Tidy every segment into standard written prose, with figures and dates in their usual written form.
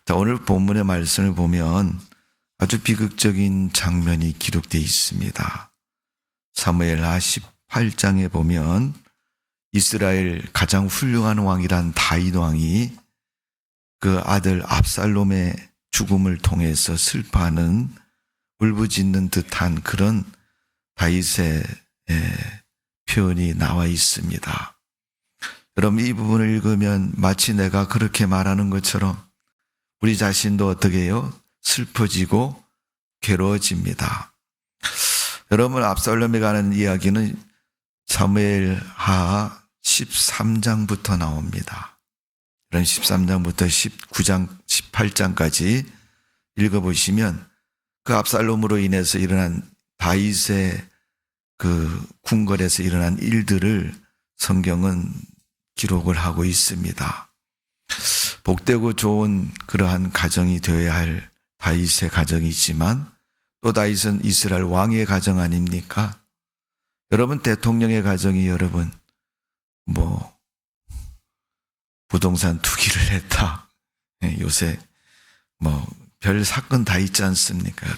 자, 오늘 본문의 말씀을 보면 아주 비극적인 장면이 기록되어 있습니다. 사무엘하 18장에 보면 이스라엘 가장 훌륭한 왕이란 다윗 왕이 그 아들 압살롬의 죽음을 통해서 슬퍼하는 울부짖는 듯한 그런 다윗의 표현이 나와 있습니다. 여러분, 이 부분을 읽으면 마치 내가 그렇게 말하는 것처럼 우리 자신도 어떻게 해요? 슬퍼지고 괴로워집니다. 여러분, 압살롬에 관한 이야기는 사무엘하 13장부터 나옵니다. 이런 13장부터 19장, 18장까지 읽어보시면 그 압살롬으로 인해서 일어난 다윗의 그 궁궐에서 일어난 일들을 성경은 기록을 하고 있습니다. 복되고 좋은 그러한 가정이 되어야 할 다윗의 가정이지만 또 다윗은 이스라엘 왕의 가정 아닙니까? 여러분, 대통령의 가정이 여러분 부동산 투기를 했다. 요새 별 사건 다 있지 않습니까,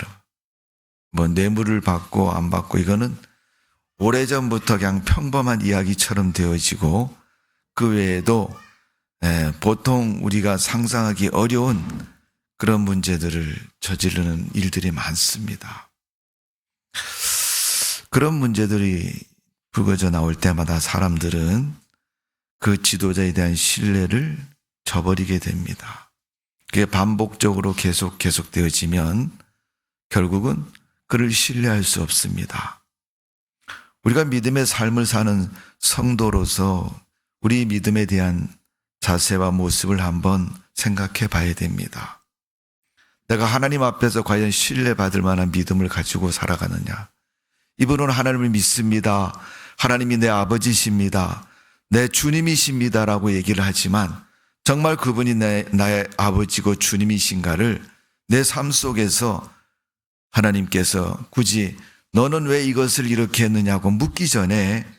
여러분? 뇌물을 받고 안 받고 이거는 오래전부터 그냥 평범한 이야기처럼 되어지고 그 외에도 보통 우리가 상상하기 어려운 그런 문제들을 저지르는 일들이 많습니다. 그런 문제들이 불거져 나올 때마다 사람들은 그 지도자에 대한 신뢰를 저버리게 됩니다. 그게 반복적으로 계속되어지면 결국은 그를 신뢰할 수 없습니다. 우리가 믿음의 삶을 사는 성도로서 우리 믿음에 대한 자세와 모습을 한번 생각해 봐야 됩니다. 내가 하나님 앞에서 과연 신뢰받을 만한 믿음을 가지고 살아가느냐? 이분은 하나님을 믿습니다. 하나님이 내 아버지십니다. 내 주님이십니다라고 얘기를 하지만 정말 그분이 나의 아버지고 주님이신가를 내 삶 속에서 하나님께서 굳이 너는 왜 이것을 이렇게 했느냐고 묻기 전에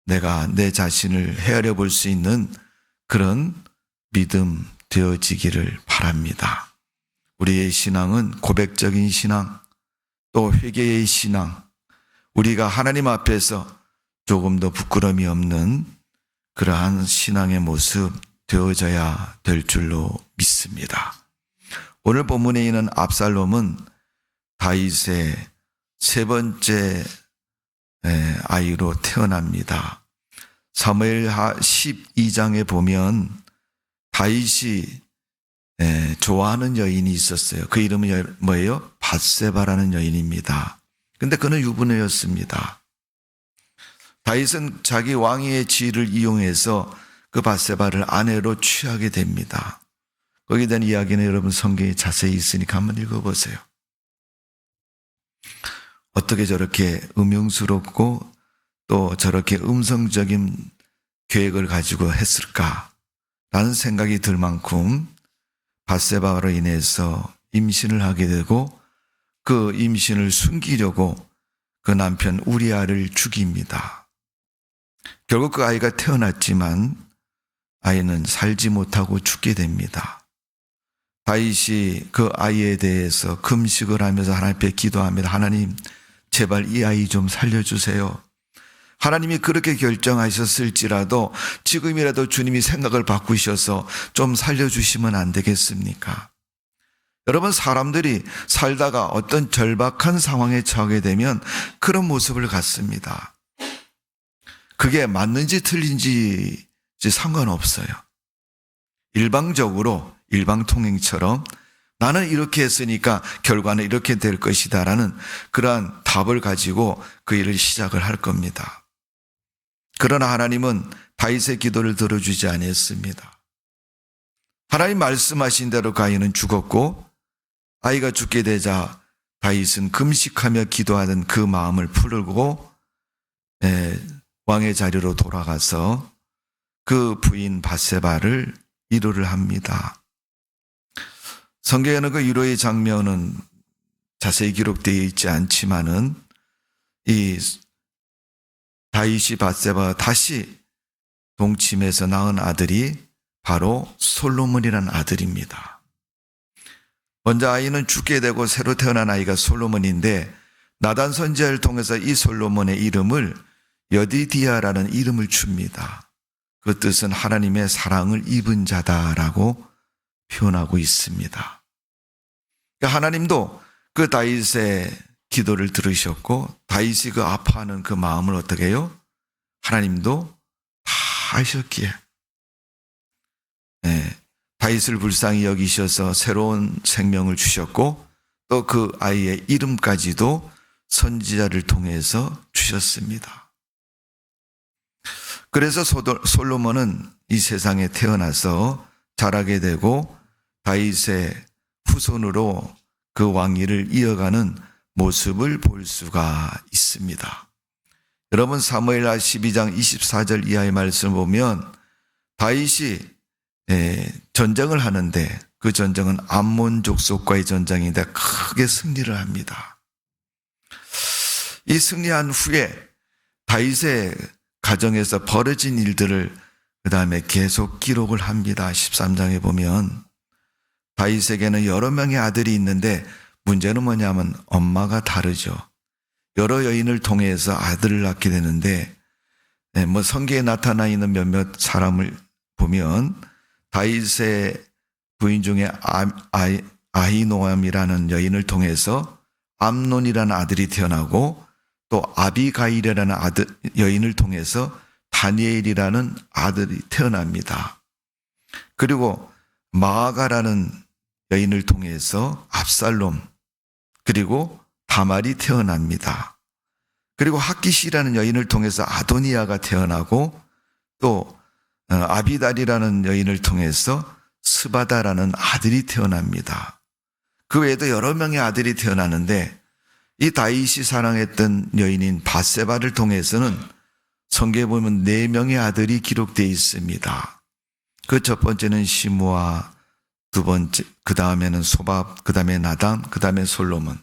내가 내 자신을 헤아려 볼 수 있는 그런 믿음 되어지기를 바랍니다. 우리의 신앙은 고백적인 신앙, 또 회개의 신앙, 우리가 하나님 앞에서 조금 더 부끄러움이 없는 그러한 신앙의 모습 되어져야 될 줄로 믿습니다. 오늘 본문에 있는 압살롬은 다윗의 세 번째 아이로 태어납니다. 사무엘하 12장에 보면 다윗이 좋아하는 여인이 있었어요. 그 이름은 뭐예요? 밧세바라는 여인입니다. 근데 그는 유부녀였습니다. 다윗은 자기 왕위의 지위를 이용해서 그 밧세바를 아내로 취하게 됩니다. 거기에 대한 이야기는 여러분 성경에 자세히 있으니까 한번 읽어보세요. 어떻게 저렇게 음흉스럽고 또 저렇게 음성적인 계획을 가지고 했을까라는 생각이 들 만큼 밧세바로 인해서 임신을 하게 되고 그 임신을 숨기려고 그 남편 우리아를 죽입니다. 결국 그 아이가 태어났지만 아이는 살지 못하고 죽게 됩니다. 다윗이 그 아이에 대해서 금식을 하면서 하나님 앞에 기도합니다. 하나님, 제발 이 아이 좀 살려주세요. 하나님이 그렇게 결정하셨을지라도 지금이라도 주님이 생각을 바꾸셔서 좀 살려주시면 안 되겠습니까? 여러분, 사람들이 살다가 어떤 절박한 상황에 처하게 되면 그런 모습을 갖습니다. 그게 맞는지 틀린지 상관없어요. 일방적으로 일방통행처럼 나는 이렇게 했으니까 결과는 이렇게 될 것이다라는 그러한 답을 가지고 그 일을 시작을 할 겁니다. 그러나 하나님은 다윗의 기도를 들어주지 않았습니다. 하나님 말씀하신 대로 가인은 죽었고 아이가 죽게 되자 다윗은 금식하며 기도하던 그 마음을 풀고 왕의 자리로 돌아가서 그 부인 밧세바를 위로를 합니다. 성경에는 그 위로의 장면은 자세히 기록되어 있지 않지만은 이 다윗이 밧세바가 다시 동침해서 낳은 아들이 바로 솔로몬이라는 아들입니다. 먼저 아이는 죽게 되고 새로 태어난 아이가 솔로몬인데 나단 선지자를 통해서 이 솔로몬의 이름을 여디디아라는 이름을 줍니다. 그 뜻은 하나님의 사랑을 입은 자다라고 표현하고 있습니다. 그러니까 하나님도 그 다윗의 기도를 들으셨고 다윗이 그 아파하는 그 마음을 어떻게 해요? 하나님도 다 아셨기에 다윗을 불쌍히 여기셔서 새로운 생명을 주셨고 또 그 아이의 이름까지도 선지자를 통해서 주셨습니다. 그래서 솔로몬은 이 세상에 태어나서 자라게 되고 다윗의 후손으로 그 왕위를 이어가는 모습을 볼 수가 있습니다. 여러분 사무엘하 12장 24절 이하의 말씀을 보면 다윗이 전쟁을 하는데 그 전쟁은 암몬 족속과의 전쟁인데 크게 승리를 합니다. 이 승리한 후에 다윗의 가정에서 벌어진 일들을 그 다음에 계속 기록을 합니다. 13장에 보면 다윗에게는 여러 명의 아들이 있는데 문제는 뭐냐면 엄마가 다르죠. 여러 여인을 통해서 아들을 낳게 되는데 성경에 나타나 있는 몇몇 사람을 보면 다윗의 부인 중에 아히노암이라는 여인을 통해서 암논이라는 아들이 태어나고 또 아비가일이라는 여인을 통해서 다니엘이라는 아들이 태어납니다. 그리고 마아가라는 여인을 통해서 압살롬 그리고 다말이 태어납니다. 그리고 학기시라는 여인을 통해서 아도니아가 태어나고 또 아비달이라는 여인을 통해서 스바다라는 아들이 태어납니다. 그 외에도 여러 명의 아들이 태어나는데 이 다윗이 사랑했던 여인인 밧세바를 통해서는 성경에 보면 4명의 아들이 기록되어 있습니다. 그 첫 번째는 시므아, 두 번째, 그 다음에는 소밥, 그 다음에 나단, 그 다음에 솔로몬.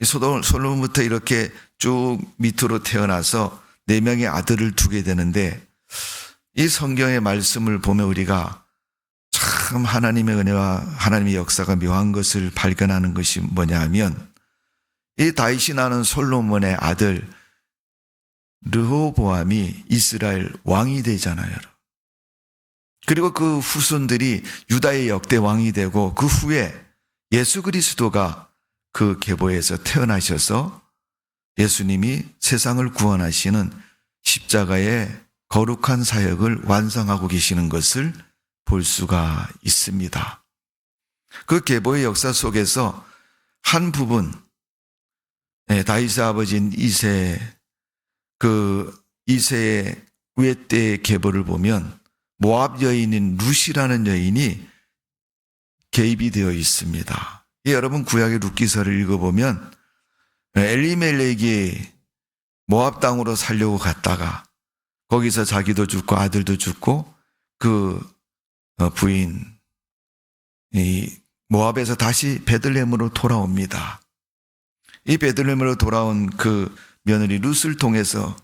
솔로몬부터 이렇게 쭉 밑으로 태어나서 4명의 아들을 두게 되는데 이 성경의 말씀을 보면 우리가 참 하나님의 은혜와 하나님의 역사가 묘한 것을 발견하는 것이 뭐냐 하면 이 다윗이 낳은 솔로몬의 아들 르호보암이 이스라엘 왕이 되잖아요. 그리고 그 후손들이 유다의 역대 왕이 되고 그 후에 예수 그리스도가 그 계보에서 태어나셔서 예수님이 세상을 구원하시는 십자가의 거룩한 사역을 완성하고 계시는 것을 볼 수가 있습니다. 그 계보의 역사 속에서 한 부분, 다윗의 아버지인 이새의 왜 때의 계보를 보면 모압 여인인 룻이라는 여인이 개입이 되어 있습니다. 여러분 구약의 룻기서를 읽어보면 엘리멜렉이 모압 땅으로 살려고 갔다가 거기서 자기도 죽고 아들도 죽고 그 부인 모압에서 다시 베들레헴으로 돌아옵니다. 이 베들레헴으로 돌아온 그 며느리 룻을 통해서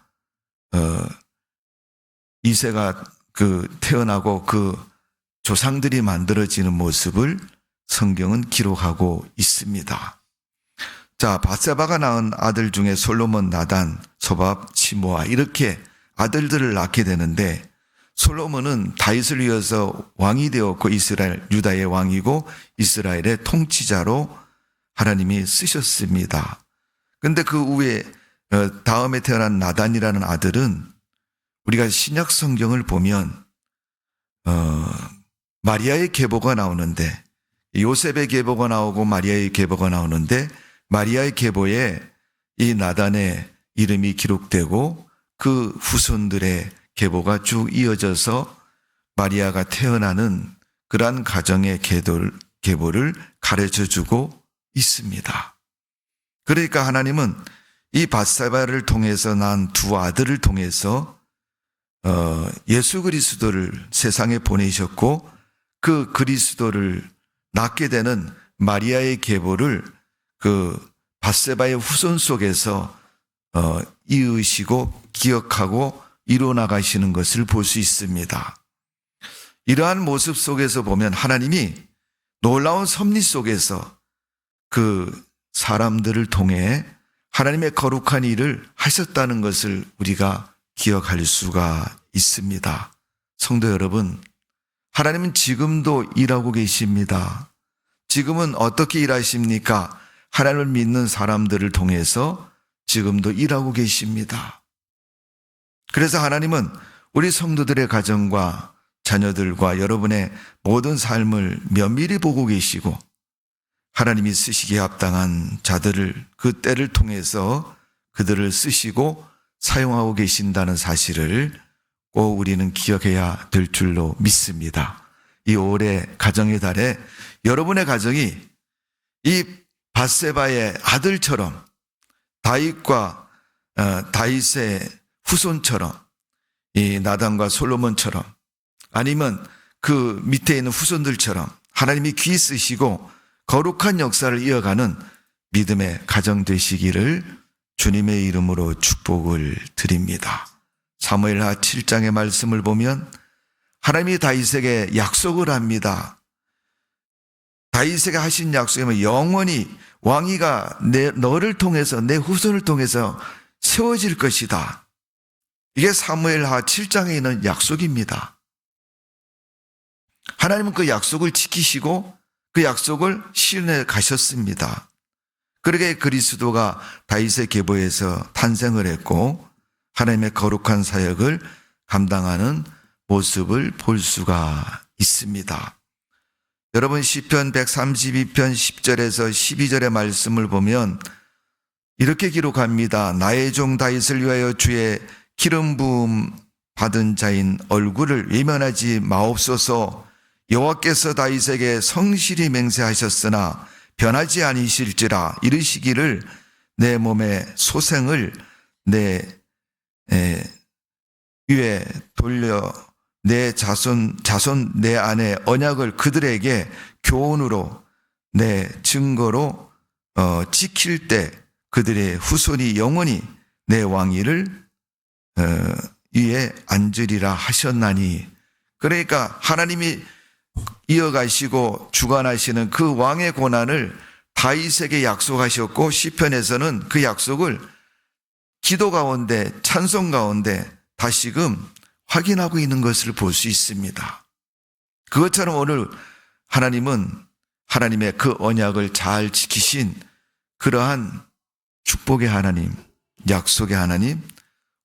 이새가 태어나고 그 조상들이 만들어지는 모습을 성경은 기록하고 있습니다. 자, 밧세바가 낳은 아들 중에 솔로몬, 나단, 소밥, 시므아 이렇게 아들들을 낳게 되는데 솔로몬은 다윗을 이어서 왕이 되었고 이스라엘 유다의 왕이고 이스라엘의 통치자로 하나님이 쓰셨습니다. 그런데 그 후에 다음에 태어난 나단이라는 아들은 우리가 신약 성경을 보면 마리아의 계보가 나오는데 요셉의 계보가 나오고 마리아의 계보가 나오는데 마리아의 계보에 이 나단의 이름이 기록되고 그 후손들의 계보가 쭉 이어져서 마리아가 태어나는 그러한 가정의 계보를 가르쳐주고 있습니다. 그러니까 하나님은 이 밧세바를 통해서 난 두 아들을 통해서 예수 그리스도를 세상에 보내셨고 그 그리스도를 낳게 되는 마리아의 계보를 그 밧세바의 후손 속에서 이으시고 기억하고 이루어 나가시는 것을 볼 수 있습니다. 이러한 모습 속에서 보면 하나님이 놀라운 섭리 속에서 그 사람들을 통해 하나님의 거룩한 일을 하셨다는 것을 우리가 기억할 수가 있습니다. 성도 여러분, 하나님은 지금도 일하고 계십니다. 지금은 어떻게 일하십니까? 하나님을 믿는 사람들을 통해서 지금도 일하고 계십니다. 그래서 하나님은 우리 성도들의 가정과 자녀들과 여러분의 모든 삶을 면밀히 보고 계시고 하나님이 쓰시기에 합당한 자들을 그 때를 통해서 그들을 쓰시고 사용하고 계신다는 사실을 꼭 우리는 기억해야 될 줄로 믿습니다. 이 올해 가정의 달에 여러분의 가정이 이 밧세바의 아들처럼 다윗과 다윗의 후손처럼 이 나단과 솔로몬처럼 아니면 그 밑에 있는 후손들처럼 하나님이 귀 쓰시고 거룩한 역사를 이어가는 믿음의 가정 되시기를 주님의 이름으로 축복을 드립니다. 사무엘하 7장의 말씀을 보면 하나님이 다윗에게 약속을 합니다. 다윗에게 하신 약속이면 영원히 왕위가 너를 통해서 내 후손을 통해서 세워질 것이다. 이게 사무엘하 7장에 있는 약속입니다. 하나님은 그 약속을 지키시고 그 약속을 실현해 가셨습니다. 그러게 그리스도가 다윗의 계보에서 탄생을 했고 하나님의 거룩한 사역을 감당하는 모습을 볼 수가 있습니다. 여러분 시편 132편 10절에서 12절의 말씀을 보면 이렇게 기록합니다. 나의 종 다윗을 위하여 주의 기름 부음 받은 자인 얼굴을 외면하지 마옵소서. 여호와께서 다윗에게 성실히 맹세하셨으나 변하지 아니실지라. 이르시기를 내 몸의 소생을 내 위에 돌려 내 자손 내 안에 언약을 그들에게 교훈으로 내 증거로 지킬 때 그들의 후손이 영원히 내 왕위를 위에 앉으리라 하셨나니. 그러니까 하나님이 이어가시고 주관하시는 그 왕의 고난을 다윗에게 약속하셨고 시편에서는 그 약속을 기도 가운데 찬송 가운데 다시금 확인하고 있는 것을 볼 수 있습니다. 그것처럼 오늘 하나님은 하나님의 그 언약을 잘 지키신 그러한 축복의 하나님, 약속의 하나님,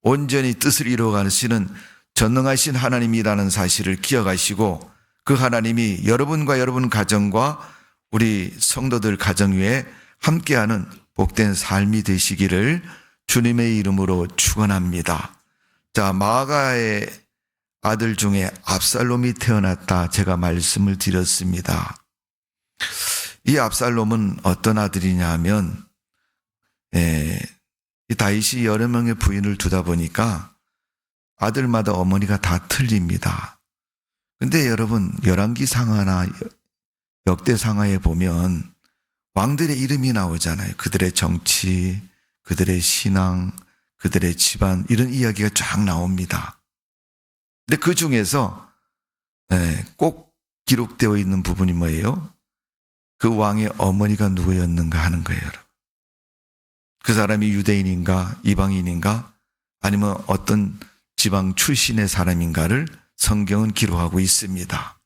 온전히 뜻을 이루어가시는 전능하신 하나님이라는 사실을 기억하시고 그 하나님이 여러분과 여러분 가정과 우리 성도들 가정 위에 함께하는 복된 삶이 되시기를 주님의 이름으로 축원합니다. 자, 마아가의 아들 중에 압살롬이 태어났다 제가 말씀을 드렸습니다. 이 압살롬은 어떤 아들이냐 하면 이 다윗이 여러 명의 부인을 두다 보니까 아들마다 어머니가 다 틀립니다. 근데 여러분 열왕기상하나 역대상하에 보면 왕들의 이름이 나오잖아요. 그들의 정치, 그들의 신앙, 그들의 집안 이런 이야기가 쫙 나옵니다. 근데 그 중에서 꼭 기록되어 있는 부분이 뭐예요? 그 왕의 어머니가 누구였는가 하는 거예요. 여러분. 그 사람이 유대인인가 이방인인가 아니면 어떤 지방 출신의 사람인가를 성경은 기록하고 있습니다.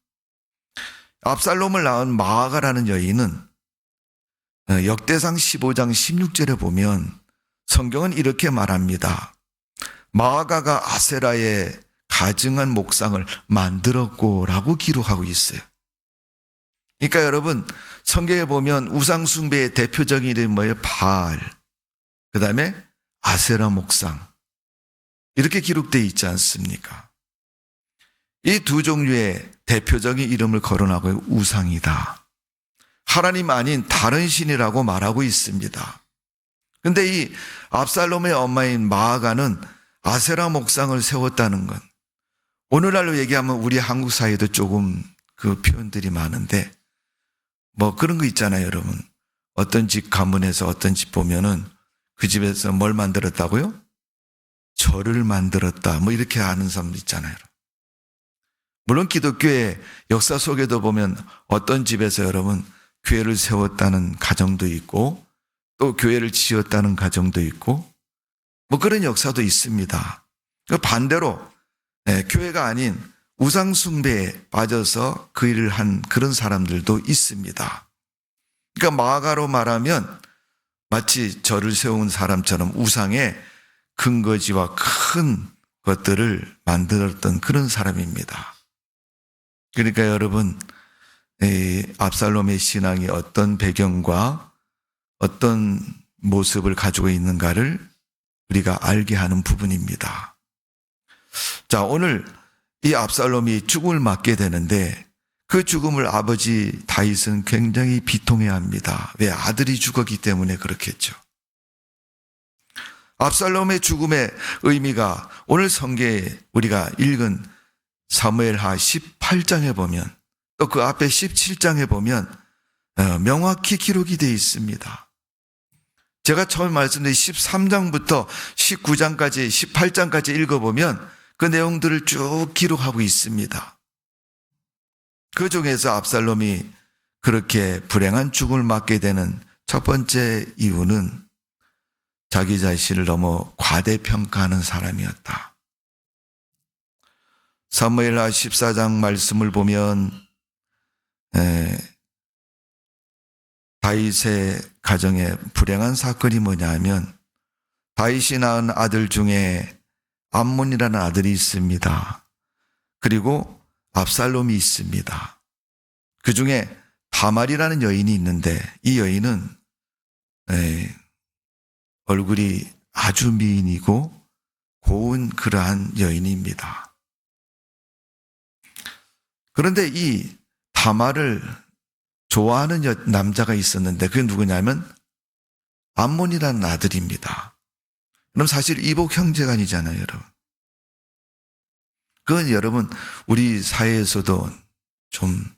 압살롬을 낳은 마아가라는 여인은 역대상 15장 16절에 보면 성경은 이렇게 말합니다. 마아가가 아세라의 가증한 목상을 만들었고 라고 기록하고 있어요. 그러니까 여러분 성경에 보면 우상 숭배의 대표적인 이름이 뭐예요? 바알, 그 다음에 아세라 목상 이렇게 기록되어 있지 않습니까? 이 두 종류의 대표적인 이름을 거론하고 우상이다. 하나님 아닌 다른 신이라고 말하고 있습니다. 근데 이 압살롬의 엄마인 마아가는 아세라 목상을 세웠다는 건 오늘날로 얘기하면 우리 한국 사회도 조금 그 표현들이 많은데 뭐 그런 거 있잖아요, 여러분. 어떤 집 가문에서 어떤 집 보면은 그 집에서 뭘 만들었다고요? 절을 만들었다. 뭐 이렇게 아는 사람도 있잖아요. 물론 기독교의 역사 속에도 보면 어떤 집에서 여러분 교회를 세웠다는 가정도 있고 또 교회를 지었다는 가정도 있고 뭐 그런 역사도 있습니다. 반대로 교회가 아닌 우상숭배에 빠져서 그 일을 한 그런 사람들도 있습니다. 그러니까 마가로 말하면 마치 절을 세운 사람처럼 우상의 근거지와 큰 것들을 만들었던 그런 사람입니다. 그러니까 여러분, 압살롬의 신앙이 어떤 배경과 어떤 모습을 가지고 있는가를 우리가 알게 하는 부분입니다. 자, 오늘 이 압살롬이 죽음을 맞게 되는데 그 죽음을 아버지 다윗은 굉장히 비통해합니다. 왜? 아들이 죽었기 때문에 그렇겠죠. 압살롬의 죽음의 의미가 오늘 성경에 우리가 읽은 사무엘하 18장에 보면 또 그 앞에 17장에 보면 명확히 기록이 되어 있습니다. 제가 처음 말씀드린 13장부터 19장까지 18장까지 읽어보면 그 내용들을 쭉 기록하고 있습니다. 그 중에서 압살롬이 그렇게 불행한 죽음을 맞게 되는 첫 번째 이유는 자기 자신을 너무 과대평가하는 사람이었다. 사무엘하 14장 말씀을 보면 다윗의 가정에 불행한 사건이 뭐냐 하면 다윗이 낳은 아들 중에 암몬이라는 아들이 있습니다. 그리고 압살롬이 있습니다. 그 중에 다말이라는 여인이 있는데 이 여인은 얼굴이 아주 미인이고 고운 그러한 여인입니다. 그런데 이 다말을 좋아하는 남자가 있었는데 그게 누구냐면 암몬이라는 아들입니다. 그럼 사실 이복 형제간이잖아요, 여러분. 그건 여러분 우리 사회에서도 좀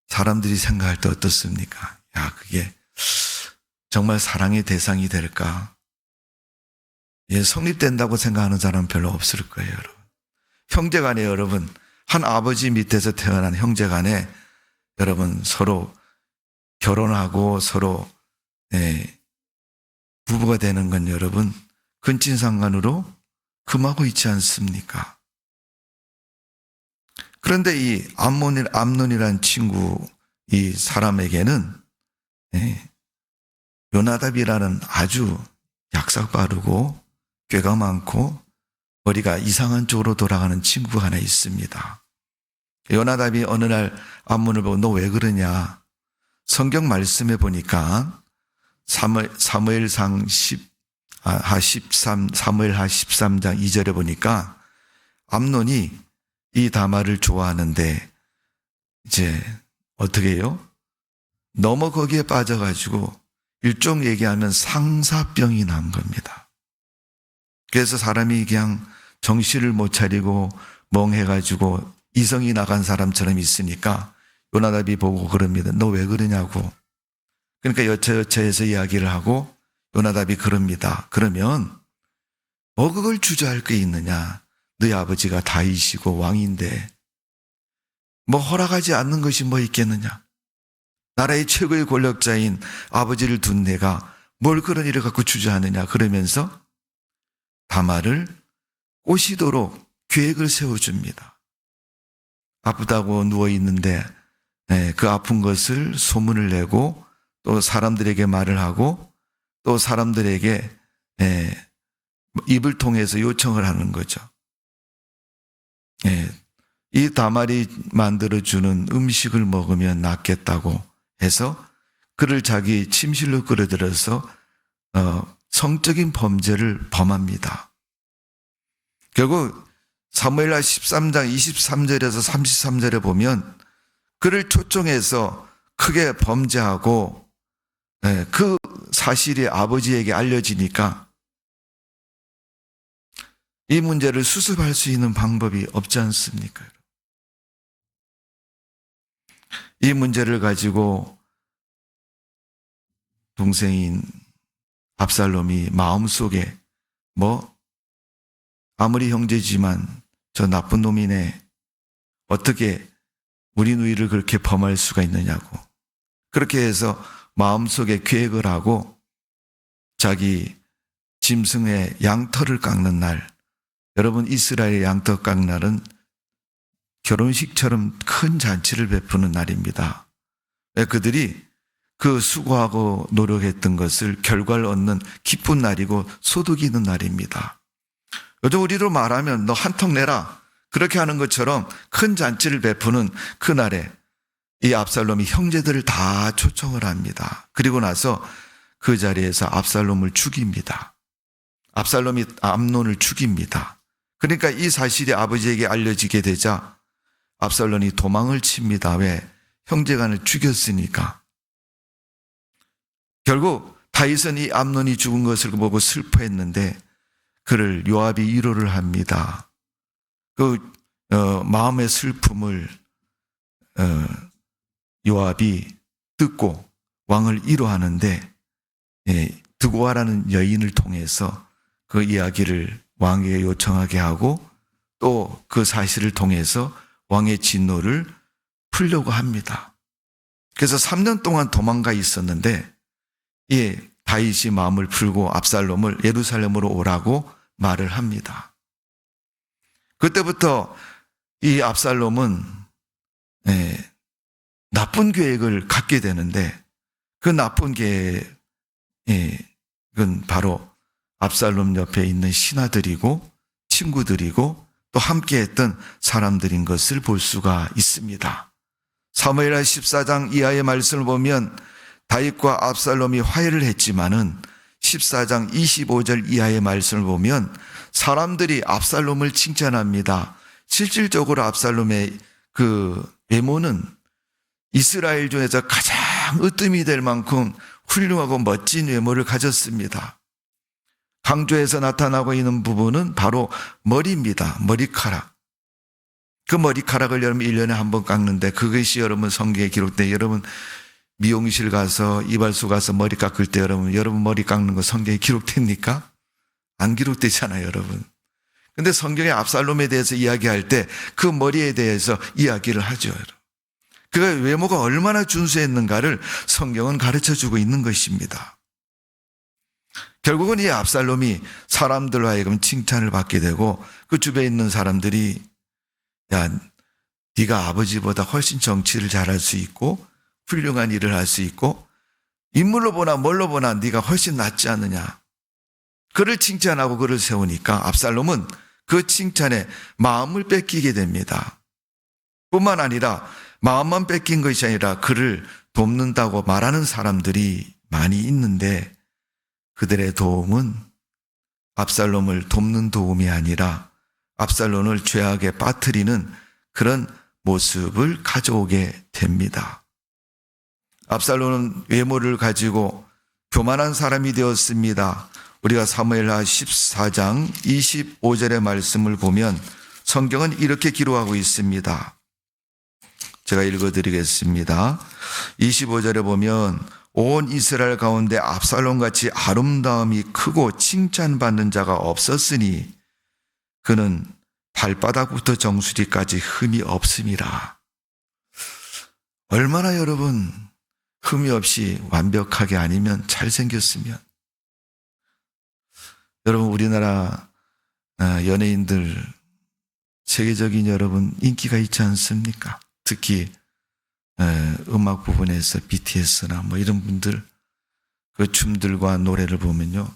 사람들이 생각할 때 어떻습니까? 야, 그게 정말 사랑의 대상이 될까? 성립된다고 생각하는 사람은 별로 없을 거예요, 여러분. 형제간에 여러분 한 아버지 밑에서 태어난 형제간에 여러분 서로 결혼하고 서로 부부가 되는 건 여러분 근친상간으로 금하고 있지 않습니까? 그런데 이 암논이라는 친구 이 사람에게는 요나답이라는 아주 약삭 빠르고 꾀가 많고 머리가 이상한 쪽으로 돌아가는 친구가 하나 있습니다. 요나답이 어느 날 암몬을 보고 너 왜 그러냐? 성경 말씀에 보니까 사무엘하 13장 2절에 보니까 암논이 이 다말을 좋아하는데 이제 어떻게 해요? 너무 거기에 빠져가지고 일종 얘기하면 상사병이 난 겁니다. 그래서 사람이 그냥 정신을 못 차리고 멍해가지고 이성이 나간 사람처럼 있으니까 요나답이 보고 그럽니다. 너 왜 그러냐고. 그러니까 여차여차해서 이야기를 하고 요나답이 그럽니다. 그러면 뭐 그걸 주저할 게 있느냐. 너희 아버지가 다윗이고 왕인데 뭐 허락하지 않는 것이 뭐 있겠느냐. 나라의 최고의 권력자인 아버지를 둔 내가 뭘 그런 일을 갖고 주저하느냐. 그러면서 다말을 꼬시도록 계획을 세워줍니다. 아프다고 누워있는데 그 아픈 것을 소문을 내고 또 사람들에게 말을 하고 또 사람들에게 입을 통해서 요청을 하는 거죠. 이 다말이 만들어주는 음식을 먹으면 낫겠다고 해서 그를 자기 침실로 끌어들여서 성적인 범죄를 범합니다. 결국 사무엘하 13장 23절에서 33절에 보면 그를 초청해서 크게 범죄하고 그 사실이 아버지에게 알려지니까 이 문제를 수습할 수 있는 방법이 없지 않습니까? 이 문제를 가지고 동생인 압살롬이 마음속에 아무리 형제지만 저 나쁜 놈이네. 어떻게 우리 누이를 그렇게 범할 수가 있느냐고. 그렇게 해서 마음속에 계획을 하고 자기 짐승의 양털을 깎는 날, 여러분 이스라엘 양털 깎는 날은 결혼식처럼 큰 잔치를 베푸는 날입니다. 그들이 그 수고하고 노력했던 것을 결과를 얻는 기쁜 날이고 소득이는 날입니다. 요즘 우리로 말하면 너 한턱 내라, 그렇게 하는 것처럼 큰 잔치를 베푸는 그날에 이 압살롬이 형제들을 다 초청을 합니다. 그리고 나서 그 자리에서 압살롬을 죽입니다. 압살롬이 암논을 죽입니다. 그러니까 이 사실이 아버지에게 알려지게 되자 압살롬이 도망을 칩니다. 왜? 형제간을 죽였으니까. 결국 다윗은 이 암논이 죽은 것을 보고 슬퍼했는데 그를 요압이 위로를 합니다. 마음의 슬픔을 요압이 듣고 왕을 위로하는데 드고아라는 여인을 통해서 그 이야기를 왕에게 요청하게 하고 또 그 사실을 통해서 왕의 진노를 풀려고 합니다. 그래서 3년 동안 도망가 있었는데 다윗이 마음을 풀고 압살롬을 예루살렘으로 오라고 말을 합니다. 그때부터 이 압살롬은 나쁜 계획을 갖게 되는데 그 나쁜 계획은 바로 압살롬 옆에 있는 신하들이고 친구들이고 또 함께했던 사람들인 것을 볼 수가 있습니다. 사무엘하 14장 이하의 말씀을 보면 다윗과 압살롬이 화해를 했지만은 14장 25절 이하의 말씀을 보면 사람들이 압살롬을 칭찬합니다. 실질적으로 압살롬의 그 외모는 이스라엘 중에서 가장 으뜸이 될 만큼 훌륭하고 멋진 외모를 가졌습니다. 강조해서 나타나고 있는 부분은 바로 머리입니다. 머리카락. 그 머리카락을 여러분 1년에 한 번 깎는데 그것이 여러분 성경에 기록돼. 여러분 미용실 가서 이발소 가서 머리 깎을 때 여러분 머리 깎는 거 성경에 기록됩니까? 안 기록되잖아요, 여러분. 근데 성경에 압살롬에 대해서 이야기할 때 그 머리에 대해서 이야기를 하죠, 여러분. 그 외모가 얼마나 준수했는가를 성경은 가르쳐주고 있는 것입니다. 결국은 이 압살롬이 사람들로 하여금 칭찬을 받게 되고 그 주변에 있는 사람들이 야, 네가 아버지보다 훨씬 정치를 잘할 수 있고 훌륭한 일을 할 수 있고 인물로 보나 뭘로 보나 네가 훨씬 낫지 않느냐. 그를 칭찬하고 그를 세우니까 압살롬은 그 칭찬에 마음을 뺏기게 됩니다. 뿐만 아니라 마음만 뺏긴 것이 아니라 그를 돕는다고 말하는 사람들이 많이 있는데 그들의 도움은 압살롬을 돕는 도움이 아니라 압살롬을 죄악에 빠뜨리는 그런 모습을 가져오게 됩니다. 압살롬은 외모를 가지고 교만한 사람이 되었습니다. 우리가 사무엘하 14장 25절의 말씀을 보면 성경은 이렇게 기록하고 있습니다. 제가 읽어드리겠습니다. 25절에 보면 온 이스라엘 가운데 압살롬같이 아름다움이 크고 칭찬받는 자가 없었으니 그는 발바닥부터 정수리까지 흠이 없음이라. 얼마나 여러분 흠이 없이 완벽하게 아니면 잘생겼으면. 여러분 우리나라 연예인들 세계적인 여러분 인기가 있지 않습니까? 특히 음악 부분에서 BTS나 뭐 이런 분들 그 춤들과 노래를 보면요,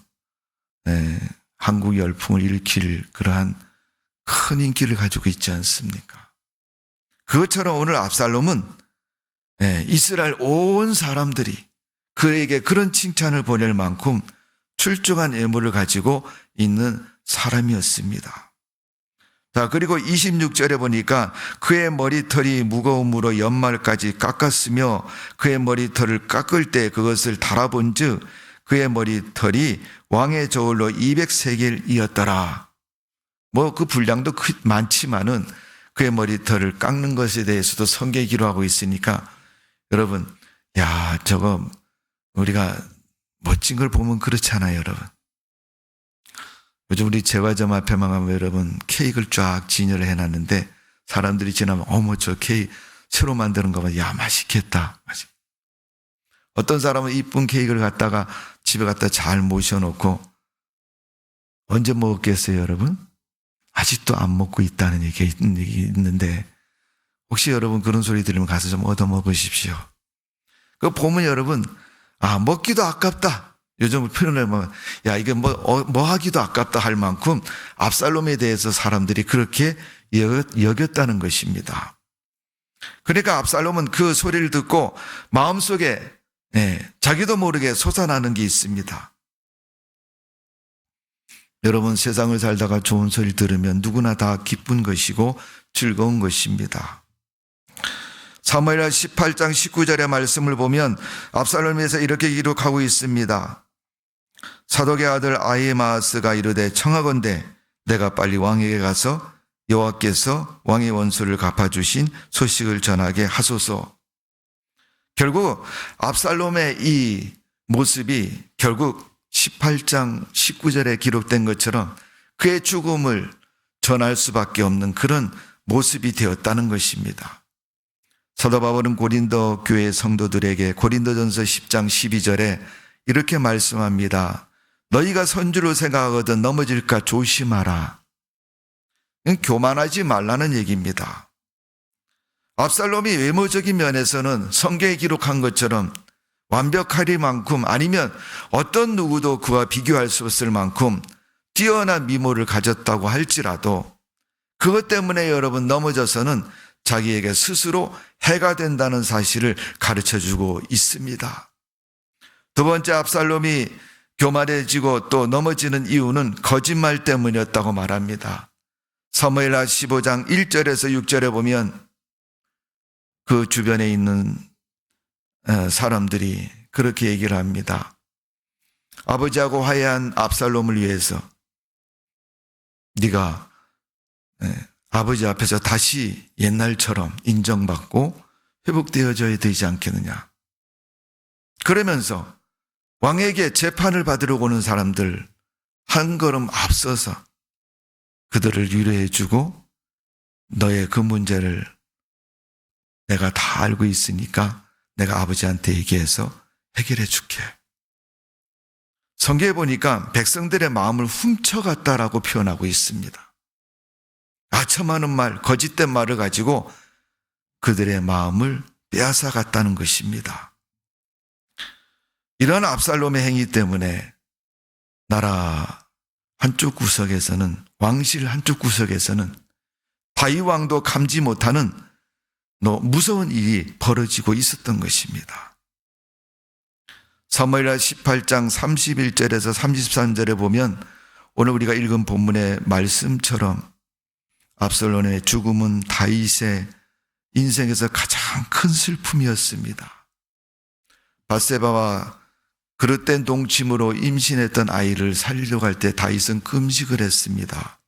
한국 열풍을 일으킬 그러한 큰 인기를 가지고 있지 않습니까? 그것처럼 오늘 압살롬은 이스라엘 온 사람들이 그에게 그런 칭찬을 보낼 만큼 출중한 외모를 가지고 있는 사람이었습니다. 자, 그리고 26절에 보니까 그의 머리털이 무거움으로 연말까지 깎았으며 그의 머리털을 깎을 때 그것을 달아본 즉 그의 머리털이 왕의 저울로 200세겔이었더라. 뭐 그 분량도 많지만은 그의 머리털을 깎는 것에 대해서도 성경이 기록하고 있으니까 여러분, 야, 저거 우리가 멋진 걸 보면 그렇잖아요, 여러분. 요즘 우리 제과점 앞에만 가면 여러분 케이크를 쫙 진열을 해놨는데 사람들이 지나면 어머 저 케이크 새로 만드는 거 봐. 야 맛있겠다. 어떤 사람은 이쁜 케이크를 갖다가 집에 갖다 잘 모셔놓고 언제 먹었겠어요, 여러분? 아직도 안 먹고 있다는 얘기 있는데 혹시 여러분 그런 소리 들으면 가서 좀 얻어 먹으십시오. 그거 보면 여러분 먹기도 아깝다. 요즘 표현을 보면 야 이게 뭐 하기도 아깝다 할 만큼 압살롬에 대해서 사람들이 그렇게 여겼다는 것입니다. 그러니까 압살롬은 그 소리를 듣고 마음속에 자기도 모르게 솟아나는 게 있습니다. 여러분 세상을 살다가 좋은 소리 들으면 누구나 다 기쁜 것이고 즐거운 것입니다. 사무엘하 18장 19절의 말씀을 보면 압살롬에서 이렇게 기록하고 있습니다. 사독의 아들 아히마아스가 이르되 청하건대 내가 빨리 왕에게 가서 여호와께서 왕의 원수를 갚아주신 소식을 전하게 하소서. 결국 압살롬의 이 모습이 결국 18장 19절에 기록된 것처럼 그의 죽음을 전할 수밖에 없는 그런 모습이 되었다는 것입니다. 사도 바울은 고린도 교회 성도들에게 고린도전서 10장 12절에 이렇게 말씀합니다. 너희가 선주로 생각하거든 넘어질까 조심하라. 교만하지 말라는 얘기입니다. 압살롬이 외모적인 면에서는 성경에 기록한 것처럼 완벽하리만큼 아니면 어떤 누구도 그와 비교할 수 없을 만큼 뛰어난 미모를 가졌다고 할지라도 그것 때문에 여러분 넘어져서는 자기에게 스스로 해가 된다는 사실을 가르쳐주고 있습니다. 두 번째 압살롬이 교만해지고 또 넘어지는 이유는 거짓말 때문이었다고 말합니다. 사무엘하 15장 1절에서 6절에 보면 그 주변에 있는 사람들이 그렇게 얘기를 합니다. 아버지하고 화해한 압살롬을 위해서 네가 아버지 앞에서 다시 옛날처럼 인정받고 회복되어져야 되지 않겠느냐. 그러면서 왕에게 재판을 받으러 오는 사람들 한 걸음 앞서서 그들을 위로해주고 너의 그 문제를 내가 다 알고 있으니까 내가 아버지한테 얘기해서 해결해 줄게. 성경에 보니까 백성들의 마음을 훔쳐갔다라고 표현하고 있습니다. 아첨하는 말, 거짓된 말을 가지고 그들의 마음을 빼앗아갔다는 것입니다. 이런 압살롬의 행위 때문에 나라 한쪽 구석에서는 왕실 한쪽 구석에서는 다윗 왕도 감지 못하는 무서운 일이 벌어지고 있었던 것입니다. 사무엘하 18장 31절에서 33절에 보면 오늘 우리가 읽은 본문의 말씀처럼 압살롬의 죽음은 다윗의 인생에서 가장 큰 슬픔이었습니다. 밧세바와 그릇된 동침으로 임신했던 아이를 살리려고 할 때 다윗은 금식을 했습니다.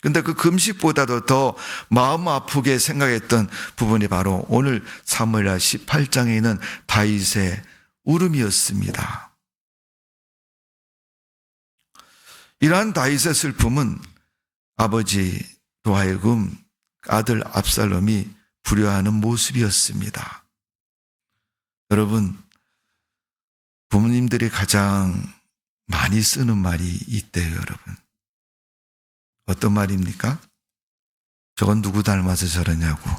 근데 그 금식보다도 더 마음 아프게 생각했던 부분이 바로 오늘 사무엘하 18장에 있는 다윗의 울음이었습니다. 이러한 다윗의 슬픔은 아버지로 하여금 아들 압살롬이 불효하는 모습이었습니다. 여러분, 부모님들이 가장 많이 쓰는 말이 있대요, 여러분. 어떤 말입니까? 저건 누구 닮아서 저러냐고.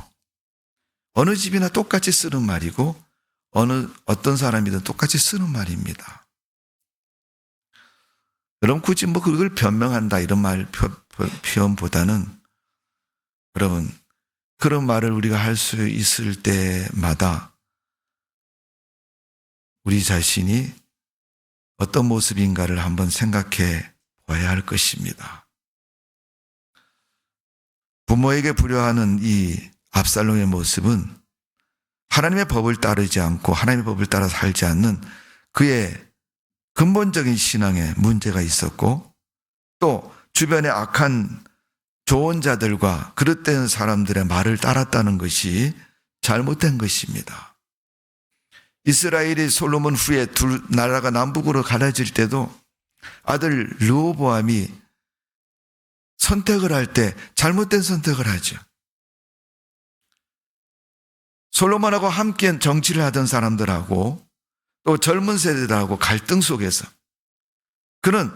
어느 집이나 똑같이 쓰는 말이고 어떤 사람이든 똑같이 쓰는 말입니다. 여러분 굳이 그걸 변명한다 이런 말 표현보다는 여러분 그런 말을 우리가 할 수 있을 때마다 우리 자신이 어떤 모습인가를 한번 생각해 봐야 할 것입니다. 부모에게 불효하는 이 압살롬의 모습은 하나님의 법을 따르지 않고 하나님의 법을 따라 살지 않는 그의 근본적인 신앙에 문제가 있었고 또 주변의 악한 조언자들과 그릇된 사람들의 말을 따랐다는 것이 잘못된 것입니다. 이스라엘이 솔로몬 후에 두 나라가 남북으로 갈라질 때도 아들 르호보암이 선택을 할 때 잘못된 선택을 하죠. 솔로몬하고 함께 정치를 하던 사람들하고 또 젊은 세대들하고 갈등 속에서 그는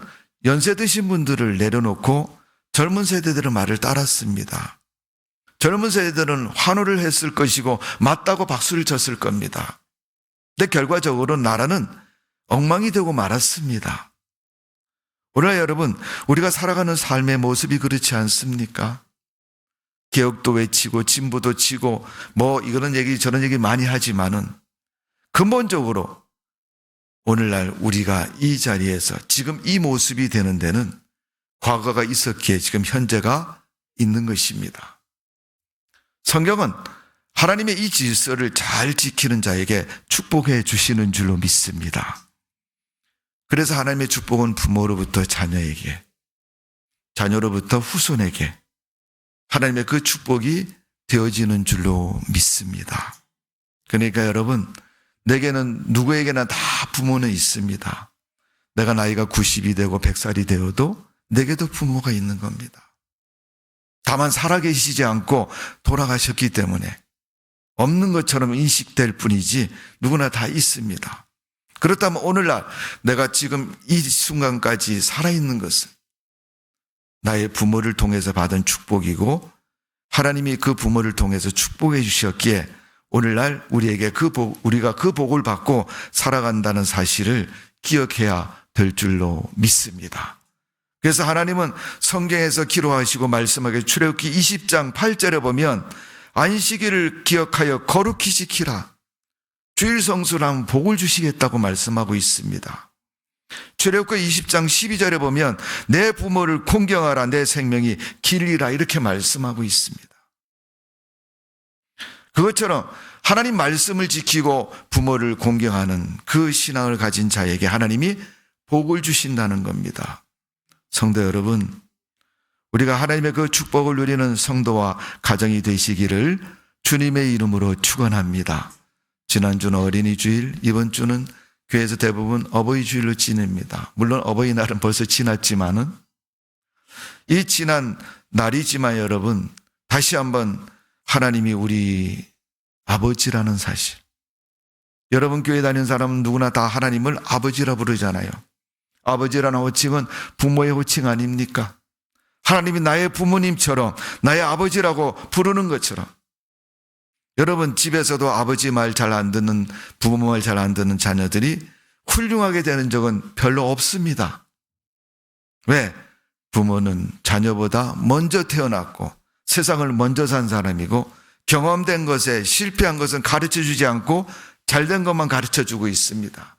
연세 드신 분들을 내려놓고 젊은 세대들의 말을 따랐습니다. 젊은 세대들은 환호를 했을 것이고 맞다고 박수를 쳤을 겁니다. 근데 결과적으로 나라는 엉망이 되고 말았습니다. 오늘 여러분, 우리가 살아가는 삶의 모습이 그렇지 않습니까? 개혁도 외치고 진보도 치고 이런 얘기 저런 얘기 많이 하지만은 근본적으로 오늘날 우리가 이 자리에서 지금 이 모습이 되는 데는 과거가 있었기에 지금 현재가 있는 것입니다. 성경은 하나님의 이 질서를 잘 지키는 자에게 축복해 주시는 줄로 믿습니다. 그래서 하나님의 축복은 부모로부터 자녀에게, 자녀로부터 후손에게 하나님의 그 축복이 되어지는 줄로 믿습니다. 그러니까 여러분, 내게는 누구에게나 다 부모는 있습니다. 내가 나이가 90이 되고 100살이 되어도 내게도 부모가 있는 겁니다. 다만 살아계시지 않고 돌아가셨기 때문에 없는 것처럼 인식될 뿐이지 누구나 다 있습니다. 그렇다면 오늘날 내가 지금 이 순간까지 살아있는 것은 나의 부모를 통해서 받은 축복이고 하나님이 그 부모를 통해서 축복해 주셨기에 오늘날 우리에게 우리가 그 복을 받고 살아간다는 사실을 기억해야 될 줄로 믿습니다. 그래서 하나님은 성경에서 기록하시고 말씀하게 출애굽기 20장 8절에 보면 안식일을 기억하여 거룩히 지키라. 주일 성수라면 복을 주시겠다고 말씀하고 있습니다. 출애굽기 20장 12절에 보면 내 부모를 공경하라 내 생명이 길리라 이렇게 말씀하고 있습니다. 그것처럼 하나님 말씀을 지키고 부모를 공경하는 그 신앙을 가진 자에게 하나님이 복을 주신다는 겁니다. 성도 여러분, 우리가 하나님의 그 축복을 누리는 성도와 가정이 되시기를 주님의 이름으로 축원합니다. 지난주는 어린이 주일, 이번 주는 교회에서 대부분 어버이 주일로 지냅니다. 물론 어버이날은 벌써 지났지만은 이 지난 날이지만 여러분, 다시 한번 하나님이 우리 아버지라는 사실. 여러분 교회 다니는 사람은 누구나 다 하나님을 아버지라 부르잖아요. 아버지라는 호칭은 부모의 호칭 아닙니까? 하나님이 나의 부모님처럼 나의 아버지라고 부르는 것처럼 여러분 집에서도 아버지 말 잘 안 듣는 부모 말 잘 안 듣는 자녀들이 훌륭하게 되는 적은 별로 없습니다. 왜? 부모는 자녀보다 먼저 태어났고 세상을 먼저 산 사람이고 경험된 것에 실패한 것은 가르쳐주지 않고 잘된 것만 가르쳐주고 있습니다.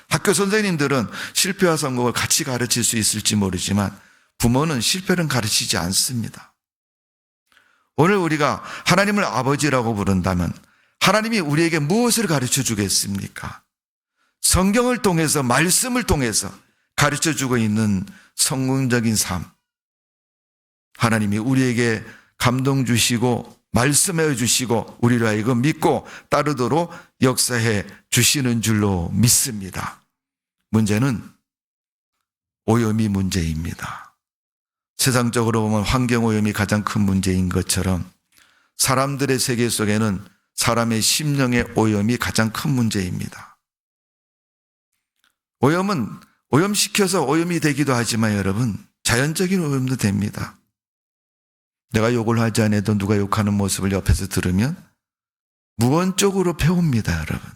학교 선생님들은 실패와 성공을 같이 가르칠 수 있을지 모르지만 부모는 실패는 가르치지 않습니다. 오늘 우리가 하나님을 아버지라고 부른다면 하나님이 우리에게 무엇을 가르쳐 주겠습니까? 성경을 통해서 말씀을 통해서 가르쳐 주고 있는 성공적인 삶. 하나님이 우리에게 감동 주시고 말씀해 주시고 우리를 하여금 믿고 따르도록 역사해 주시는 줄로 믿습니다. 문제는 오염이 문제입니다. 세상적으로 보면 환경 오염이 가장 큰 문제인 것처럼 사람들의 세계 속에는 사람의 심령의 오염이 가장 큰 문제입니다. 오염은 오염시켜서 오염이 되기도 하지만 여러분 자연적인 오염도 됩니다. 내가 욕을 하지 않아도 누가 욕하는 모습을 옆에서 들으면 무언적으로 배웁니다, 여러분.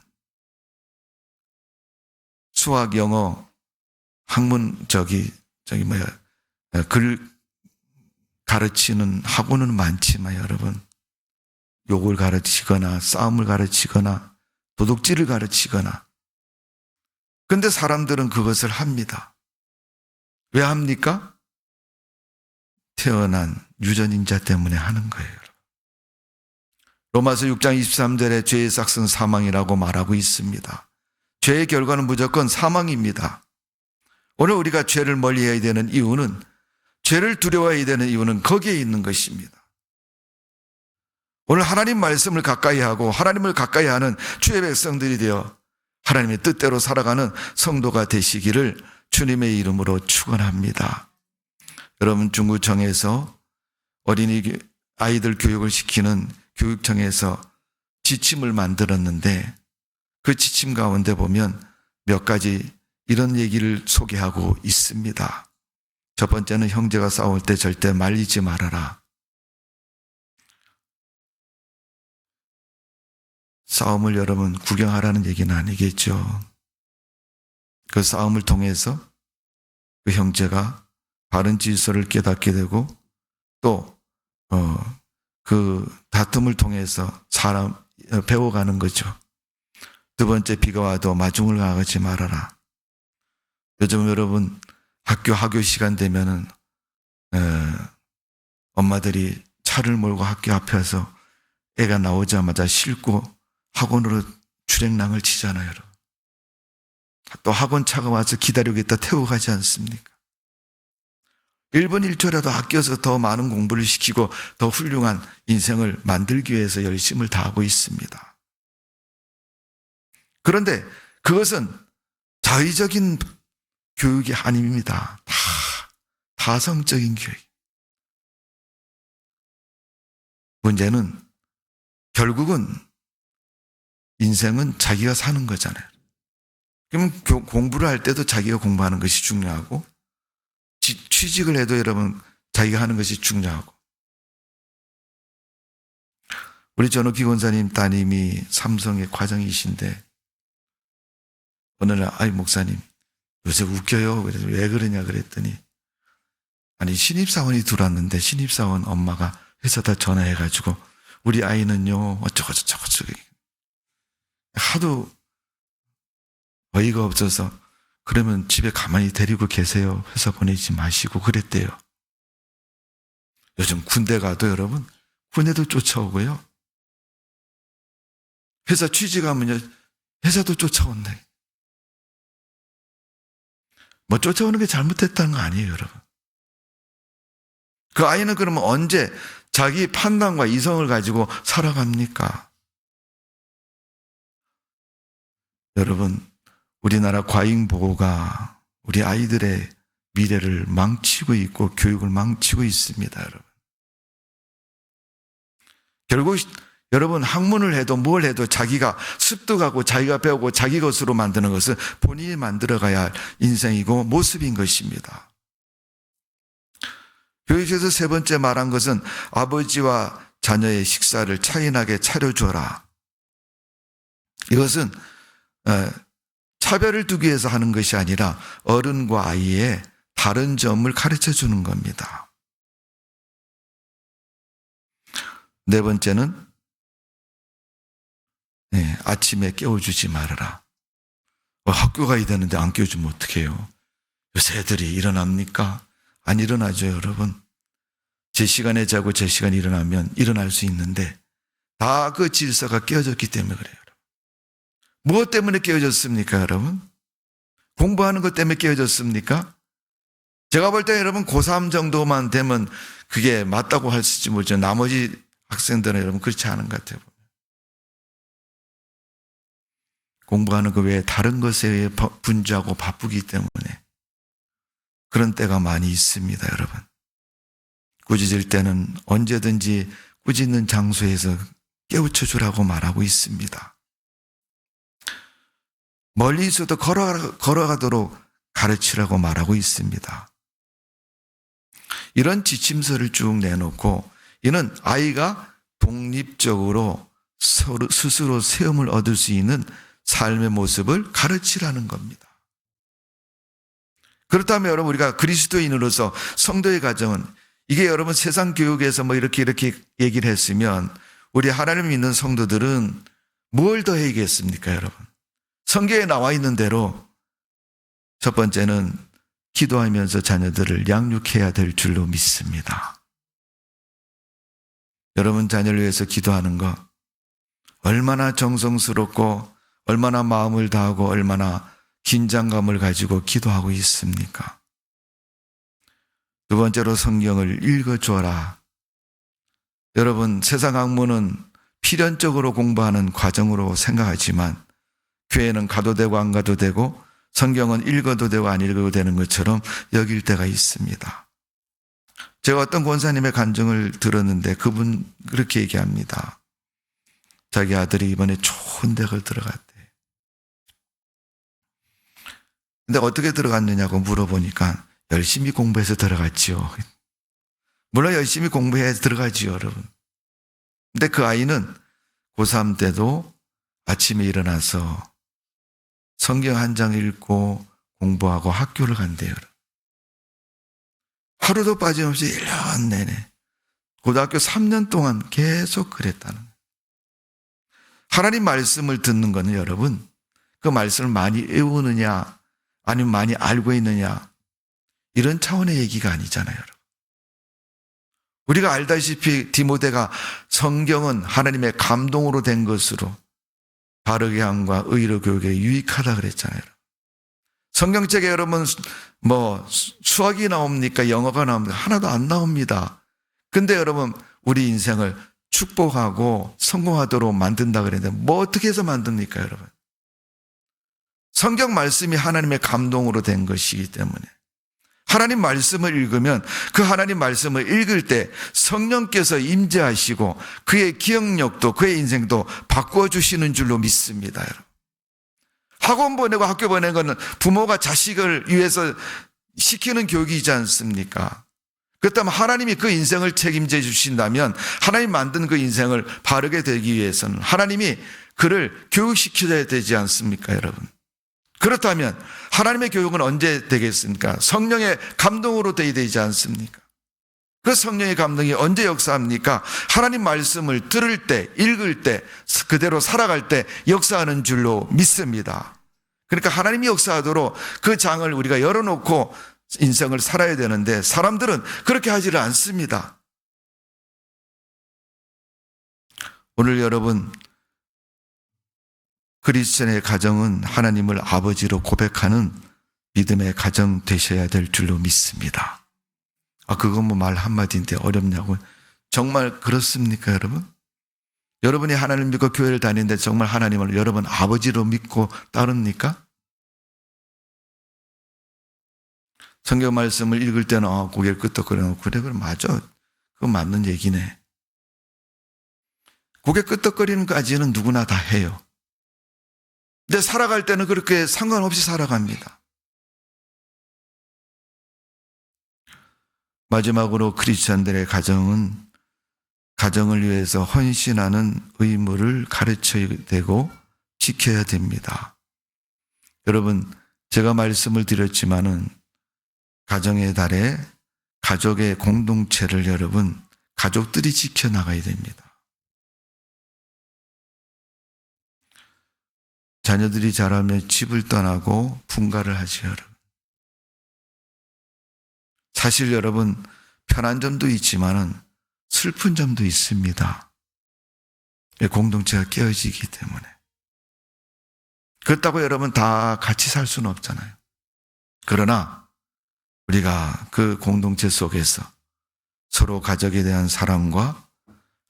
수학, 영어, 학문, 글 가르치는 학원은 많지만 여러분, 욕을 가르치거나 싸움을 가르치거나 도둑질을 가르치거나 근데 사람들은 그것을 합니다. 왜 합니까? 태어난 유전인자 때문에 하는 거예요. 로마서 6장 23절에 죄의 삭은 사망이라고 말하고 있습니다. 죄의 결과는 무조건 사망입니다. 오늘 우리가 죄를 멀리해야 되는 이유는 죄를 두려워해야 되는 이유는 거기에 있는 것입니다. 오늘 하나님 말씀을 가까이 하고 하나님을 가까이 하는 주의 백성들이 되어 하나님의 뜻대로 살아가는 성도가 되시기를 주님의 이름으로 축원합니다. 여러분 중구청에서 어린이 아이들 교육을 시키는 교육청에서 지침을 만들었는데 그 지침 가운데 보면 몇 가지 이런 얘기를 소개하고 있습니다. 첫 번째는 형제가 싸울 때 절대 말리지 말아라. 싸움을 여러분 구경하라는 얘기는 아니겠죠. 그 싸움을 통해서 그 형제가 바른 질서를 깨닫게 되고 또 그 다툼을 통해서 사람 배워가는 거죠. 두 번째, 비가 와도 마중을 가지 말아라. 요즘 여러분 학교 시간 되면은 엄마들이 차를 몰고 학교 앞에 와서 애가 나오자마자 싣고 학원으로 출행랑을 치잖아요. 여러분. 또 학원 차가 와서 기다리고 있다 태우고 가지 않습니까? 1분 1초라도 아껴서 더 많은 공부를 시키고 더 훌륭한 인생을 만들기 위해서 열심을 다하고 있습니다. 그런데 그것은 자의적인 교육이 아닙니다. 다성적인 교육. 문제는 결국은 인생은 자기가 사는 거잖아요. 그러면 공부를 할 때도 자기가 공부하는 것이 중요하고 취직을 해도 여러분 자기가 하는 것이 중요하고 우리 전옥기 권사님 따님이 삼성의 과장이신데 어느 날 아이 목사님 요새 웃겨요. 그래서 왜 그러냐 그랬더니 아니 신입사원이 들어왔는데 신입사원 엄마가 회사다 전화해가지고 우리 아이는요 어쩌고저쩌고 하도 어이가 없어서 그러면 집에 가만히 데리고 계세요. 회사 보내지 마시고 그랬대요. 요즘 군대 가도 여러분 군대도 쫓아오고요. 회사 취직하면요 회사도 쫓아온대. 뭐 쫓아오는 게 잘못됐다는 거 아니에요, 여러분. 그 아이는 그러면 언제 자기 판단과 이성을 가지고 살아갑니까? 여러분, 우리나라 과잉보호가 우리 아이들의 미래를 망치고 있고 교육을 망치고 있습니다, 여러분. 결국 여러분 학문을 해도 뭘 해도 자기가 습득하고 자기가 배우고 자기 것으로 만드는 것은 본인이 만들어가야 할 인생이고 모습인 것입니다. 교육에서 세 번째 말한 것은 아버지와 자녀의 식사를 차이나게 차려줘라. 이것은 차별을 두기 위해서 하는 것이 아니라 어른과 아이의 다른 점을 가르쳐 주는 겁니다. 네 번째는 아침에 깨워주지 말아라. 학교 가야 되는데 안 깨워주면 어떡해요? 요새 애들이 일어납니까? 안 일어나죠, 여러분. 제 시간에 자고 제 시간에 일어나면 일어날 수 있는데 다 그 질서가 깨어졌기 때문에 그래요. 무엇 때문에 깨어졌습니까, 여러분? 공부하는 것 때문에 깨어졌습니까? 제가 볼 때 여러분 고3 정도만 되면 그게 맞다고 할 수 있지 모르죠. 나머지 학생들은 여러분 그렇지 않은 것 같아요. 공부하는 것 외에 다른 것에 분주하고 바쁘기 때문에 그런 때가 많이 있습니다, 여러분. 꾸짖을 때는 언제든지 꾸짖는 장소에서 깨우쳐 주라고 말하고 있습니다. 멀리 있어도 걸어가도록 가르치라고 말하고 있습니다. 이런 지침서를 쭉 내놓고 이는 아이가 독립적으로 스스로 세움을 얻을 수 있는 삶의 모습을 가르치라는 겁니다. 그렇다면 여러분 우리가 그리스도인으로서 성도의 가정은 이게 여러분 세상 교육에서 뭐 이렇게 얘기를 했으면 우리 하나님을 믿는 성도들은 뭘 더 해야겠습니까, 여러분? 성경에 나와 있는 대로 첫 번째는 기도하면서 자녀들을 양육해야 될 줄로 믿습니다. 여러분 자녀를 위해서 기도하는 거 얼마나 정성스럽고 얼마나 마음을 다하고 얼마나 긴장감을 가지고 기도하고 있습니까? 두 번째로 성경을 읽어줘라. 여러분 세상 학문은 필연적으로 공부하는 과정으로 생각하지만 교회는 가도 되고 안 가도 되고 성경은 읽어도 되고 안 읽어도 되는 것처럼 여길 때가 있습니다. 제가 어떤 권사님의 간증을 들었는데 그분 그렇게 얘기합니다. 자기 아들이 이번에 좋은 대학을 들어갔대. 근데 어떻게 들어갔느냐고 물어보니까 열심히 공부해서 들어갔지요. 물론 열심히 공부해서 들어가지요, 여러분. 근데 그 아이는 고3 때도 아침에 일어나서 성경 한 장 읽고 공부하고 학교를 간대요. 하루도 빠짐없이 1년 내내 고등학교 3년 동안 계속 그랬다는 거예요. 하나님 말씀을 듣는 거는 여러분, 그 말씀을 많이 외우느냐 아니면 많이 알고 있느냐 이런 차원의 얘기가 아니잖아요, 여러분. 우리가 알다시피 디모데가 성경은 하나님의 감동으로 된 것으로 바르게 함과 의로 교육에 유익하다 그랬잖아요. 성경책에 여러분 수학이 나옵니까? 영어가 나옵니까? 하나도 안 나옵니다. 근데 여러분 우리 인생을 축복하고 성공하도록 만든다 그랬는데 뭐 어떻게 해서 만듭니까, 여러분? 성경 말씀이 하나님의 감동으로 된 것이기 때문에 하나님 말씀을 읽으면 그 하나님 말씀을 읽을 때 성령께서 임재하시고 그의 기억력도 그의 인생도 바꿔주시는 줄로 믿습니다, 여러분. 학원 보내고 학교 보내는 것은 부모가 자식을 위해서 시키는 교육이지 않습니까? 그렇다면 하나님이 그 인생을 책임져 주신다면 하나님 만든 그 인생을 바르게 되기 위해서는 하나님이 그를 교육시켜야 되지 않습니까, 여러분? 그렇다면 하나님의 교육은 언제 되겠습니까? 성령의 감동으로 되어야 되지 않습니까? 그 성령의 감동이 언제 역사합니까? 하나님 말씀을 들을 때, 읽을 때, 그대로 살아갈 때 역사하는 줄로 믿습니다. 그러니까 하나님이 역사하도록 그 장을 우리가 열어놓고 인생을 살아야 되는데 사람들은 그렇게 하지를 않습니다. 오늘 여러분, 그리스도인의 가정은 하나님을 아버지로 고백하는 믿음의 가정 되셔야 될 줄로 믿습니다. 그건 뭐 말 한마디인데 어렵냐고. 정말 그렇습니까, 여러분? 여러분이 하나님을 믿고 교회를 다니는데 정말 하나님을 여러분 아버지로 믿고 따릅니까? 성경 말씀을 읽을 때는 고개를 끄덕거리고 그래, 그럼 맞아. 그건 맞는 얘기네. 고개 끄덕거리는 까지는 누구나 다 해요. 근데 살아갈 때는 그렇게 상관없이 살아갑니다. 마지막으로 크리스천들의 가정은 가정을 위해서 헌신하는 의무를 가르쳐야 되고 지켜야 됩니다. 여러분, 제가 말씀을 드렸지만은 가정의 달에 가족의 공동체를 여러분 가족들이 지켜나가야 됩니다. 자녀들이 자라면 집을 떠나고 분가를 하죠, 여러분. 사실 여러분 편한 점도 있지만은 슬픈 점도 있습니다. 공동체가 깨어지기 때문에. 그렇다고 여러분 다 같이 살 수는 없잖아요. 그러나 우리가 그 공동체 속에서 서로 가족에 대한 사랑과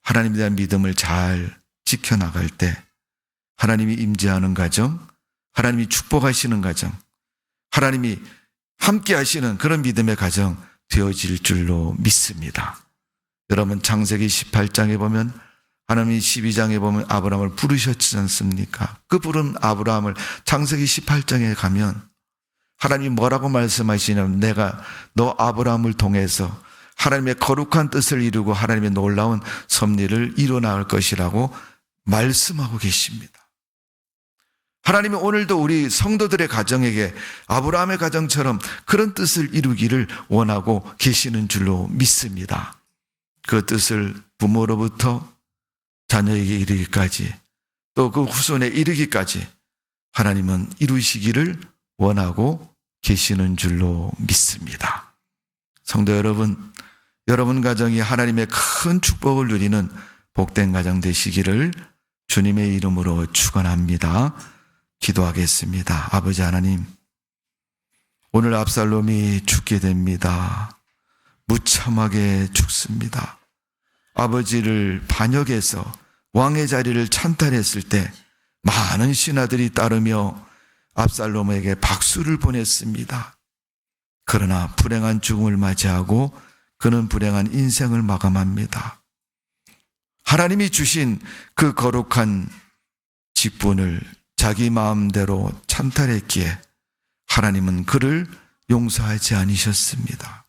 하나님에 대한 믿음을 잘 지켜나갈 때 하나님이 임재하는 가정, 하나님이 축복하시는 가정, 하나님이 함께 하시는 그런 믿음의 가정 되어질 줄로 믿습니다. 여러분 창세기 18장에 보면 하나님이 12장에 보면 아브라함을 부르셨지 않습니까? 그 부른 아브라함을 창세기 18장에 가면 하나님이 뭐라고 말씀하시냐면 내가 너 아브라함을 통해서 하나님의 거룩한 뜻을 이루고 하나님의 놀라운 섭리를 이뤄나갈 것이라고 말씀하고 계십니다. 하나님이 오늘도 우리 성도들의 가정에게 아브라함의 가정처럼 그런 뜻을 이루기를 원하고 계시는 줄로 믿습니다. 그 뜻을 부모로부터 자녀에게 이르기까지 또 그 후손에 이르기까지 하나님은 이루시기를 원하고 계시는 줄로 믿습니다. 성도 여러분, 여러분 가정이 하나님의 큰 축복을 누리는 복된 가정 되시기를 주님의 이름으로 축원합니다. 기도하겠습니다. 아버지 하나님, 오늘 압살롬이 죽게 됩니다. 무참하게 죽습니다. 아버지를 반역해서 왕의 자리를 찬탈했을 때 많은 신하들이 따르며 압살롬에게 박수를 보냈습니다. 그러나 불행한 죽음을 맞이하고 그는 불행한 인생을 마감합니다. 하나님이 주신 그 거룩한 직분을 자기 마음대로 찬탈했기에 하나님은 그를 용서하지 않으셨습니다.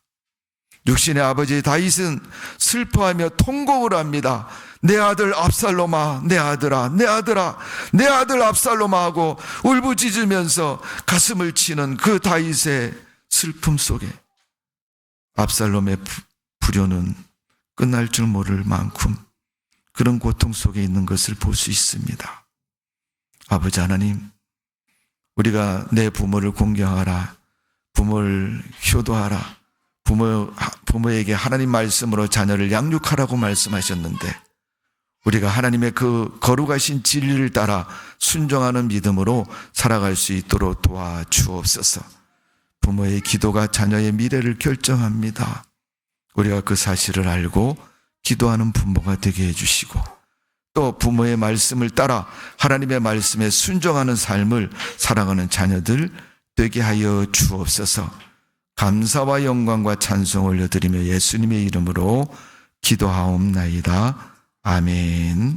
육신의 아버지 다윗은 슬퍼하며 통곡을 합니다. 내 아들 압살롬아, 내 아들아, 내 아들아, 내 아들 압살롬아 하고 울부짖으면서 가슴을 치는 그 다윗의 슬픔 속에 압살롬의 불효는 끝날 줄 모를 만큼 그런 고통 속에 있는 것을 볼 수 있습니다. 아버지 하나님, 우리가 내 부모를 공경하라, 부모를 효도하라, 부모에게 하나님 말씀으로 자녀를 양육하라고 말씀하셨는데 우리가 하나님의 그 거룩하신 진리를 따라 순종하는 믿음으로 살아갈 수 있도록 도와주옵소서. 부모의 기도가 자녀의 미래를 결정합니다. 우리가 그 사실을 알고 기도하는 부모가 되게 해주시고 또 부모의 말씀을 따라 하나님의 말씀에 순종하는 삶을 살아가는 자녀들 되게 하여 주옵소서. 감사와 영광과 찬송 올려드리며 예수님의 이름으로 기도하옵나이다. 아멘.